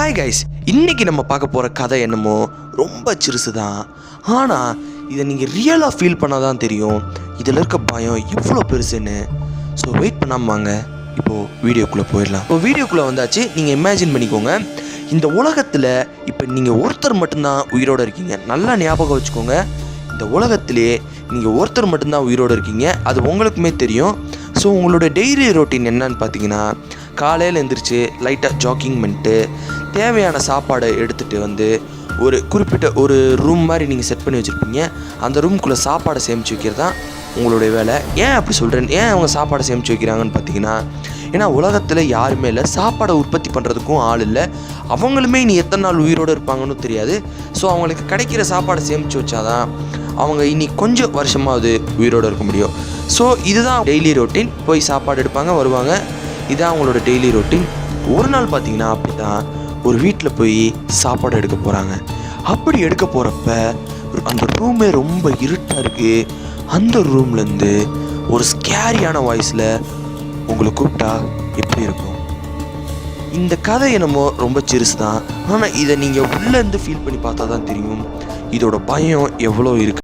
Hi guys, இன்றைக்கி நம்ம பார்க்க போகிற கதை என்னமோ ரொம்ப சிறுசு தான். ஆனால் இதை நீங்கள் ரியலாக ஃபீல் பண்ணால் தான் தெரியும் இதில் இருக்க பயம் எவ்வளோ பெருசுன்னு. ஸோ வெயிட் பண்ணாமல் வாங்க, இப்போது வீடியோக்குள்ளே போயிடலாம். இப்போ வீடியோக்குள்ளே வந்தாச்சு. நீங்கள் இமேஜின் பண்ணிக்கோங்க, இந்த உலகத்தில் இப்போ நீங்கள் ஒருத்தர் மட்டும்தான் உயிரோடு இருக்கீங்க. நல்லா ஞாபகம் வச்சுக்கோங்க, இந்த உலகத்திலே நீங்கள் ஒருத்தர் மட்டும்தான் உயிரோடு இருக்கீங்க. அது உங்களுக்குமே தெரியும். ஸோ உங்களோட டெய்லி ரொட்டீன் என்னன்னு பார்த்தீங்கன்னா, காலையில் எழுந்திரிச்சு லைட்டாக ஜாக்கிங் பண்ணிட்டு தேவையான சாப்பாடை எடுத்துகிட்டு வந்து ஒரு குறிப்பிட்ட ஒரு ரூம் மாதிரி நீங்கள் செட் பண்ணி வச்சுருப்பீங்க. அந்த ரூம்குள்ளே சாப்பாடை சேமித்து வைக்கிறது தான் உங்களுடைய வேலை. ஏன் அப்படி சொல்கிறேன், ஏன் அவங்க சாப்பாடை சேமித்து வைக்கிறாங்கன்னு பார்த்தீங்கன்னா, ஏன்னா உலகத்தில் யாருமே இல்லை, சாப்பாடை உற்பத்தி பண்ணுறதுக்கும் ஆள் இல்லை. அவங்களுமே இனி எத்தனை நாள் உயிரோடு இருப்பாங்கன்னு தெரியாது. ஸோ அவங்களுக்கு கிடைக்கிற சாப்பாடை சேமித்து வச்சாதான் அவங்க இனி கொஞ்சம் வருஷமாவது உயிரோடு இருக்க முடியும். ஸோ இதுதான் டெய்லி ரொட்டீன். போய் சாப்பாடு எடுப்பாங்க, வருவாங்க. இதுதான் அவங்களோட டெய்லி ரொட்டீன். ஒரு நாள் பார்த்தீங்கன்னா அப்படி தான் ஒரு வீட்டில் போய் சாப்பாடு எடுக்க போகிறாங்க. அப்படி எடுக்க போகிறப்ப அந்த ரூமே ரொம்ப இருட்டாக இருக்குது. அந்த ரூம்லேருந்து ஒரு ஸ்கேரியான வாய்ஸில் உங்களை கூப்பிட்டா எப்படி இருக்கும்? இந்த கதை என்னமோ ரொம்ப சிறுசு தான், ஆனால் இதை நீங்கள் உள்ளேருந்து ஃபீல் பண்ணி பார்த்தா தான் தெரியும் இதோட பயம் எவ்வளோ இருக்குது.